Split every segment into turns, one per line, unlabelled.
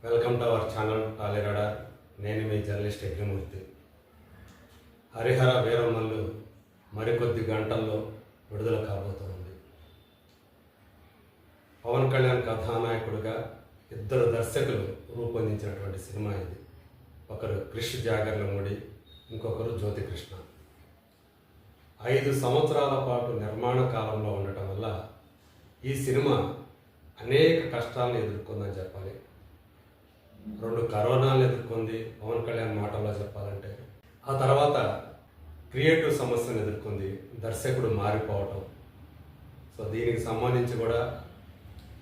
Welcome to our channel Tollyradar. నేను మీ journalist Yagnamurthy. Harihara Veeramallu మరికొద్ది గంటల్లో విడుదల కాబోతోంది. పవన్ కళ్యాణ్ కథానాయకుడిగా ఇద్దరు దర్శకులు రూపొందించినటువంటి సినిమా ఇది. ఒకరు క్రిష్ జాగర్లమూడి, ఇంకొకరు జ్యోతికృష్ణ. 5 సంవత్సరాల పాటు నిర్మాణ కాలంలో ఉండటం వల్ల ఈ సినిమా అనేక కష్టాలను ఎదుర్కొందని చెప్పాలి. 2 కరోనాలు ఎదుర్కొంది పవన్ కళ్యాణ్ మాటల్లో చెప్పాలంటే. ఆ తర్వాత క్రియేటివ్ సమస్యను ఎదుర్కొంది, దర్శకుడు మారిపోవటం. సో దీనికి సంబంధించి కూడా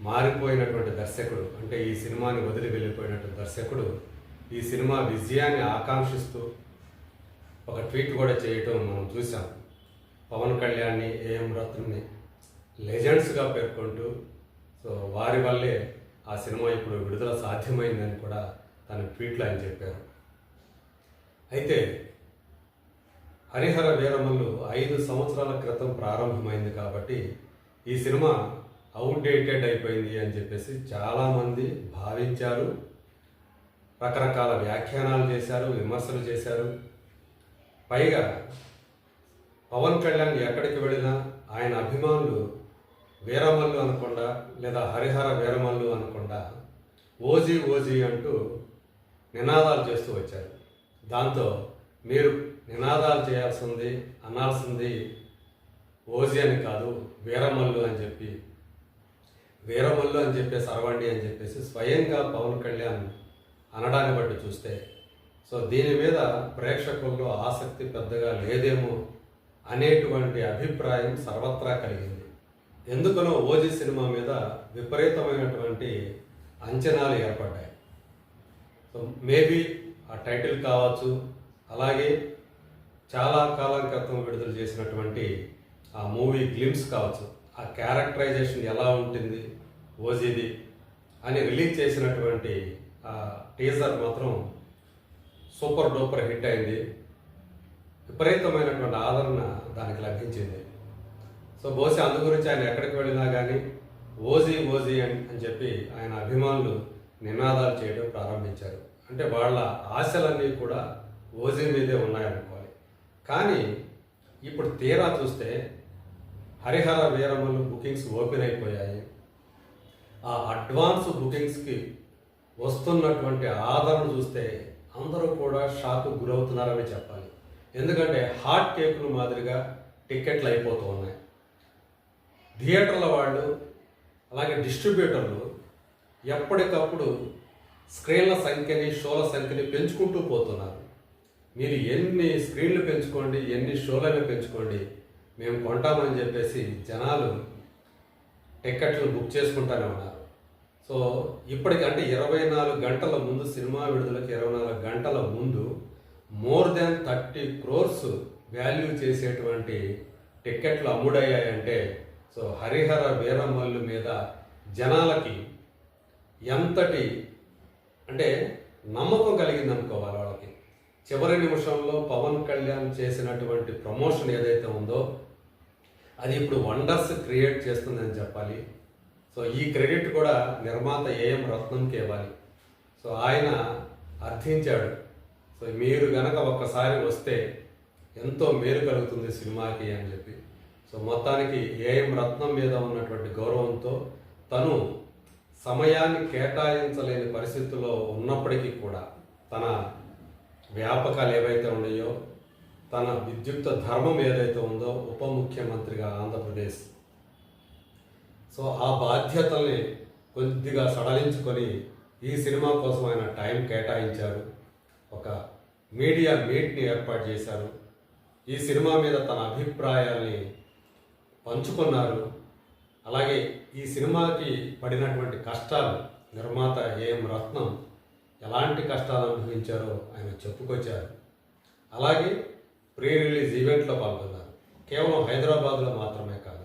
మారిపోయినటువంటి దర్శకుడు, అంటే ఈ సినిమాని వదిలి వెళ్ళిపోయినటువంటి దర్శకుడు ఈ సినిమా విజయాన్ని ఆకాంక్షిస్తూ ఒక ట్వీట్ కూడా చేయటం మనం చూసాం. పవన్ కళ్యాణ్ని, ఏఎం రత్నంని లెజెండ్స్గా పేర్కొంటూ, సో వారి వల్లే ఆ సినిమా ఇప్పుడు విడుదల సాధ్యమైందని కూడా తన ట్వీట్లో ఆయన చెప్పారు. అయితే హరిహర వీరమల్లు 5 సంవత్సరాల క్రితం ప్రారంభమైంది కాబట్టి ఈ సినిమా అవుట్డేటెడ్ అయిపోయింది అని చెప్పేసి చాలామంది భావించారు. రకరకాల వ్యాఖ్యానాలు చేశారు, విమర్శలు చేశారు. పైగా పవన్ కళ్యాణ్ ఎక్కడికి వెళ్ళినా ఆయన అభిమానులు వీరమల్లు అనకుండా, లేదా హరిహర వీరమల్లు అనకుండా ఓజీ ఓజీ అంటూ నినాదాలు చేస్తూ వచ్చారు. దాంతో మీరు నినాదాలు చేయాల్సింది, అనాల్సింది ఓజీ అని కాదు, వీరమల్లు అని చెప్పి, వీరమల్లు అని చెప్పేసి అరవండి అని చెప్పేసి స్వయంగా పవన్ కళ్యాణ్ అనడాన్ని బట్టి చూస్తే, సో దీని మీద ప్రేక్షకుల్లో ఆసక్తి పెద్దగా లేదేమో అనేటువంటి అభిప్రాయం సర్వత్రా కలిగింది. ఎందుకనో ఓజీ సినిమా మీద విపరీతమైనటువంటి అంచనాలు ఏర్పడ్డాయి. సో మేబీ ఆ టైటిల్ కావచ్చు, అలాగే చాలా కాలం క్రితం విడుదల చేసినటువంటి ఆ మూవీ గ్లిమ్స్ కావచ్చు, ఆ క్యారెక్టరైజేషన్ ఎలా ఉంటుంది ఓజీది అని రిలీజ్ చేసినటువంటి ఆ టీజర్ మాత్రం సూపర్ డూపర్ హిట్ అయింది. విపరీతమైనటువంటి ఆదరణ దానికి లభించింది. సో బహుశా అందు గురించి ఆయన ఎక్కడికి వెళ్ళినా కానీ ఓజీ ఓజీ అని చెప్పి ఆయన అభిమానులు నినాదాలు చేయడం ప్రారంభించారు. అంటే వాళ్ళ ఆశలన్నీ కూడా ఓజీ మీదే ఉన్నాయనుకోవాలి. కానీ ఇప్పుడు తీరా చూస్తే హరిహర వీరమల్లు బుకింగ్స్ ఓపెన్ అయిపోయాయి. ఆ అడ్వాన్స్ బుకింగ్స్కి వస్తున్నటువంటి ఆదరణ చూస్తే అందరూ కూడా షాకు గురవుతున్నారని చెప్పాలి. ఎందుకంటే హాట్ కేకుల మాదిరిగా టికెట్లు అయిపోతూ ఉన్నాయి. థియేటర్ల వాళ్ళు, అలాగే డిస్ట్రిబ్యూటర్లు ఎప్పటికప్పుడు స్క్రీన్ల సంఖ్యని, షోల సంఖ్యని పెంచుకుంటూ పోతున్నారు. మీరు ఎన్ని స్క్రీన్లు పెంచుకోండి, ఎన్ని షోలను పెంచుకోండి, మేము కొంటామని చెప్పేసి జనాలు టికెట్లు బుక్ చేసుకుంటూనే ఉన్నారు. సో ఇప్పటికంటే 24 గంటల ముందు, సినిమా విడుదలకి 24 గంటల ముందు మోర్ దాన్ 30 crores వాల్యూ చేసేటువంటి టికెట్లు అమ్ముడయ్యాయంటే, సో హరిహర వీరమల్లు మీద జనాలకి ఎంతటి అంటే నమ్మకం కలిగింది అనుకోవాలి వాళ్ళకి. చివరి నిమిషంలో పవన్ కళ్యాణ్ చేసినటువంటి ప్రమోషన్ ఏదైతే ఉందో అది ఇప్పుడు వండర్స్ క్రియేట్ చేస్తుందని చెప్పాలి. సో ఈ క్రెడిట్ కూడా నిర్మాత ఏఎం రత్నంకి ఇవ్వాలి. సో ఆయన అర్థించాడు. సో మీరు గనక ఒక్కసారి వస్తే ఎంతో మేలు కలుగుతుంది సినిమాకి అని చెప్పి. సో మొత్తానికి ఏఎం రత్నం మీద ఉన్నటువంటి గౌరవంతో తను సమయాన్ని కేటాయించలేని పరిస్థితుల్లో ఉన్నప్పటికీ కూడా తన వ్యాపకాలు ఏవైతే ఉన్నాయో, తన విద్యుక్త ధర్మం ఏదైతే ఉందో, ఉప ముఖ్యమంత్రిగా ఆంధ్రప్రదేశ్, సో ఆ బాధ్యతల్ని కొద్దిగా సడలించుకొని ఈ సినిమా కోసం ఆయన టైం కేటాయించారు. ఒక మీడియా మీట్ని ఏర్పాటు చేశారు. ఈ సినిమా మీద తన అభిప్రాయాల్ని పంచుకున్నారు. అలాగే ఈ సినిమాకి పడినటువంటి కష్టాలు నిర్మాత ఏఎం రత్నం ఎలాంటి కష్టాలు అనుభవించారో ఆయన చెప్పుకొచ్చారు. అలాగే ప్రీ రిలీజ్ ఈవెంట్లో పాల్గొన్నారు. కేవలం హైదరాబాద్లో మాత్రమే కాదు,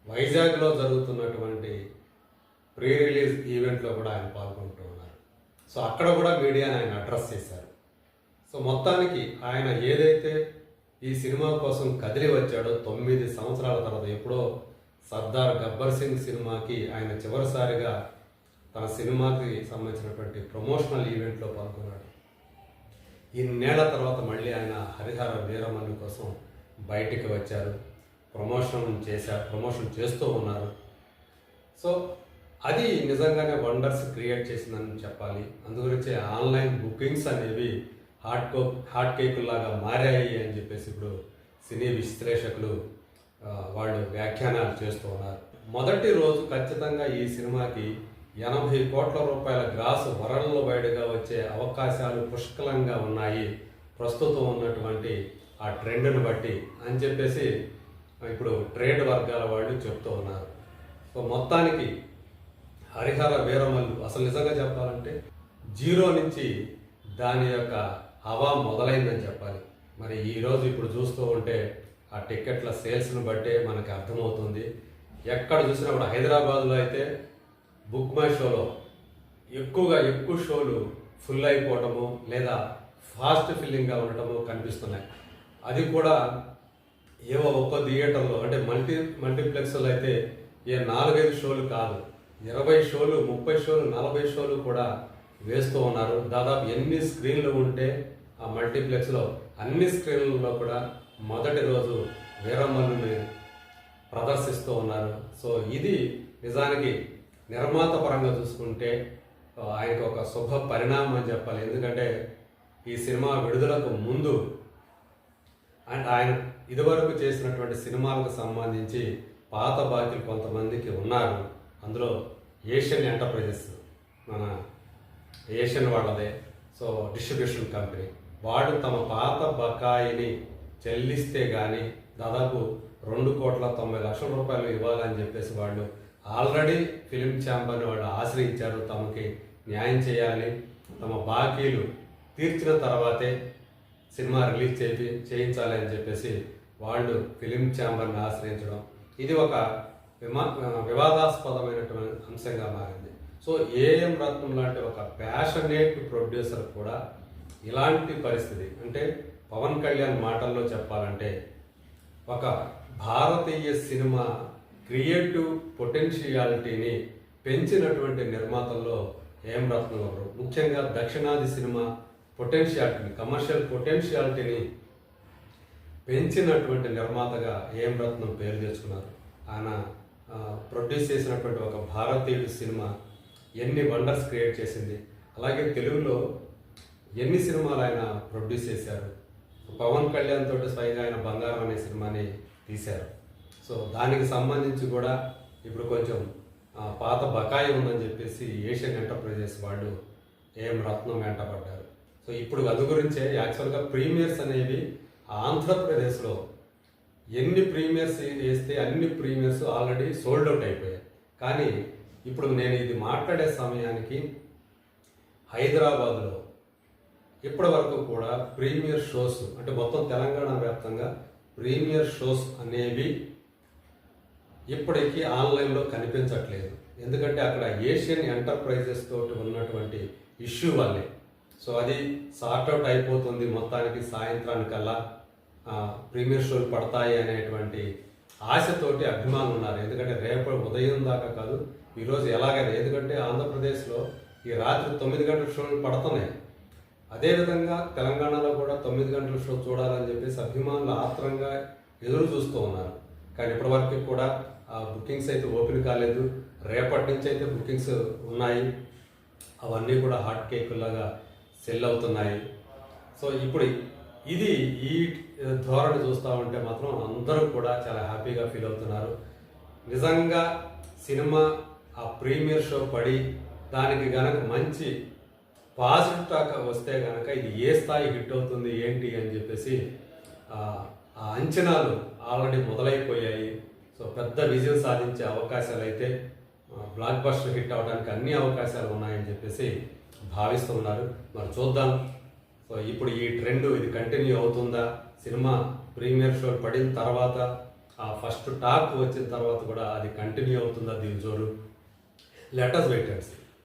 వైజాగ్లో జరుగుతున్నటువంటి ప్రీ రిలీజ్ ఈవెంట్లో కూడా ఆయన పాల్గొంటూ ఉన్నారు. సో అక్కడ కూడా మీడియాని ఆయన అడ్రస్ చేశారు. సో మొత్తానికి ఆయన ఏదైతే ఈ సినిమా కోసం కదిలి వచ్చాడో 9 సంవత్సరాల తర్వాత, ఎప్పుడో సర్దార్ గబ్బర్ సింగ్ సినిమాకి ఆయన చివరిసారిగా తన సినిమాకి సంబంధించినటువంటి ప్రమోషనల్ ఈవెంట్లో పాల్గొన్నాడు. ఇన్నేళ్ల తర్వాత మళ్ళీ ఆయన హరిహర వీరమల్లు కోసం బయటికి వచ్చారు, ప్రమోషన్ చేస్తూ ఉన్నారు. సో అది నిజంగానే వండర్స్ క్రియేట్ చేసిందని చెప్పాలి. అందుగురించి ఆన్లైన్ బుకింగ్స్ అనేవి హాట్ కేకుల్లాగా మారాయి అని చెప్పేసి ఇప్పుడు సినీ విశ్లేషకులు వాళ్ళు వ్యాఖ్యానాలు చేస్తూ ఉన్నారు. మొదటి రోజు ఖచ్చితంగా ఈ సినిమాకి 80 కోట్ల రూపాయల గ్రాస్ వరల్డ్ వైడ్గా వచ్చే అవకాశాలు పుష్కలంగా ఉన్నాయి ప్రస్తుతం ఉన్నటువంటి ఆ ట్రెండ్ను బట్టి అని చెప్పేసి ఇప్పుడు ట్రేడ్ వర్గాల వాళ్ళు చెప్తూ ఉన్నారు. సో మొత్తానికి హరిహర వీరమల్లు అసలు నిజంగా చెప్పాలంటే జీరో నుంచి దాని యొక్క హవా మొదలైందని చెప్పాలి. మరి ఈరోజు ఇప్పుడు చూస్తూ ఉంటే ఆ టికెట్ల సేల్స్ను బట్టే మనకు అర్థమవుతుంది. ఎక్కడ చూసినా కూడా హైదరాబాద్లో అయితే బుక్ మై షోలో ఎక్కువ షోలు ఫుల్ అయిపోవటము లేదా ఫాస్ట్ ఫిల్లింగ్గా ఉండటము కనిపిస్తున్నాయి. అది కూడా ఏవో ఒక్క థియేటర్లో అంటే మల్టీప్లెక్స్లో అయితే 4-5 షోలు కాదు, 20 షోలు, 30 షోలు, 40 షోలు కూడా వేస్తూ ఉన్నారు. దాదాపు ఎన్ని స్క్రీన్లు ఉంటే ఆ మల్టీప్లెక్స్లో అన్ని స్క్రీన్లలో కూడా మొదటి రోజు వీరమల్లుని ప్రదర్శిస్తూ ఉన్నారు. సో ఇది నిజానికి నిర్మాత పరంగా చూసుకుంటే ఆయనకు ఒక శుభ పరిణామం అని చెప్పాలి. ఎందుకంటే ఈ సినిమా విడుదలకు ముందు అండ్ ఆయన ఇదివరకు చేసినటువంటి సినిమాలకు సంబంధించి పాత బాకీలు కొంతమందికి ఉన్నారు. అందులో ఏషియన్ ఎంటర్ప్రైజెస్, మన ఏషియన్ వాళ్ళదే, సో డిస్ట్రిబ్యూషన్ కంపెనీ, వాడు తమ పాత బకాయిని చెల్లిస్తే కానీ దాదాపు 2,90,00,000 రూపాయలు ఇవ్వాలని చెప్పేసి వాళ్ళు ఆల్రెడీ ఫిలిం ఛాంబర్ని వాళ్ళు ఆశ్రయించారు. తమకి న్యాయం చేయాలి, తమ బాకీలు తీర్చిన తర్వాతే సినిమా రిలీజ్ చేయించాలి అని చెప్పేసి వాళ్ళు ఫిలిం ఛాంబర్ని ఆశ్రయించడం, ఇది ఒక వివాదాస్పదమైనటువంటి అంశంగా మారింది. సో ఏఎం రత్నం లాంటి ఒక ప్యాషనేట్ ప్రొడ్యూసర్ కూడా ఇలాంటి పరిస్థితి, అంటే పవన్ కళ్యాణ్ మాటల్లో చెప్పాలంటే ఒక భారతీయ సినిమా క్రియేటివ్ పొటెన్షియాలిటీని పెంచినటువంటి నిర్మాతల్లో ఏఎం రత్నం గారు, ముఖ్యంగా దక్షిణాది సినిమా పొటెన్షియాలిటీని, కమర్షియల్ పొటెన్షియాలిటీని పెంచినటువంటి నిర్మాతగా ఏఎం రత్నం పేరు తెచ్చుకున్నారు. ఆయన ప్రొడ్యూస్ చేసినటువంటి ఒక భారతీయుడి సినిమా ఎన్ని వండర్స్ క్రియేట్ చేసింది. అలాగే తెలుగులో ఎన్ని సినిమాలు ఆయన ప్రొడ్యూస్ చేశారు. పవన్ కళ్యాణ్ తోటి స్వయంగా ఆయన బంగారం అనే సినిమాని తీశారు. సో దానికి సంబంధించి కూడా ఇప్పుడు కొంచెం పాత బకాయి ఉందని చెప్పేసి ఏషియన్ ఎంటర్ప్రైజెస్ వాళ్ళు ఏఎం రత్నం వెంటపడ్డారు. సో ఇప్పుడు అది గురించే యాక్చువల్గా ప్రీమియర్స్ అనేవి ఆంధ్రప్రదేశ్లో ఎన్ని ప్రీమియర్స్ వేస్తే అన్ని ప్రీమియర్స్ ఆల్రెడీ సోల్డ్ అవుట్ అయిపోయాయి. కానీ ఇప్పుడు నేను ఇది మాట్లాడే సమయానికి హైదరాబాద్లో ఇప్పటి వరకు కూడా ప్రీమియర్ షోస్, అంటే మొత్తం తెలంగాణ వ్యాప్తంగా ప్రీమియర్ షోస్ అనేవి ఇప్పటికీ ఆన్లైన్లో కనిపించట్లేదు. ఎందుకంటే అక్కడ ఏషియన్ ఎంటర్ప్రైజెస్ తోటి ఉన్నటువంటి ఇష్యూ వల్లే. సో అది సార్ట్అవుట్ అయిపోతుంది మొత్తానికి సాయంత్రానికల్లా ప్రీమియర్ షోలు పడతాయి అనేటువంటి ఆశతోటి అభిమానులు ఉన్నారు. ఎందుకంటే రేపు ఉదయం దాకా కాదు, ఈరోజు ఎలాగైనా, ఎందుకంటే ఆంధ్రప్రదేశ్లో ఈ రాత్రి 9 గంటల షోలు పడుతున్నాయి. అదేవిధంగా తెలంగాణలో కూడా 9 గంటల షో చూడాలని చెప్పేసి అభిమానులు ఆత్రంగా ఎదురు చూస్తూ ఉన్నారు. కానీ ఇప్పటివరకు కూడా ఆ బుకింగ్స్ అయితే ఓపెన్ కాలేదు. రేపటి నుంచి అయితే బుకింగ్స్ ఉన్నాయి, అవన్నీ కూడా హాట్ కేకుల్లాగా సెల్ అవుతున్నాయి. సో ఇప్పుడు ఇది ఈ ధోరణి చూస్తూ ఉంటే మాత్రం అందరూ కూడా చాలా హ్యాపీగా ఫీల్ అవుతున్నారు. నిజంగా సినిమా ఆ ప్రీమియర్ షో పడి దానికి గనక మంచి పాజిటివ్ టాక్ వస్తే కనుక ఇది ఏ స్థాయి హిట్ అవుతుంది ఏంటి అని చెప్పేసి ఆ అంచనాలు ఆల్రెడీ మొదలైపోయాయి. సో పెద్ద విజయం సాధించే అవకాశాలు అయితే, బ్లాక్ బస్టర్ హిట్ అవడానికి అన్ని అవకాశాలు ఉన్నాయని చెప్పేసి భావిస్తున్నారు. మరి చూద్దాం. సో ఇప్పుడు ఈ ట్రెండ్ ఇది కంటిన్యూ అవుతుందా, సినిమా ప్రీమియర్ షో పడిన తర్వాత ఆ ఫస్ట్ టాక్ వచ్చిన తర్వాత కూడా అది కంటిన్యూ అవుతుందా, దీని జోరు let us wait and see.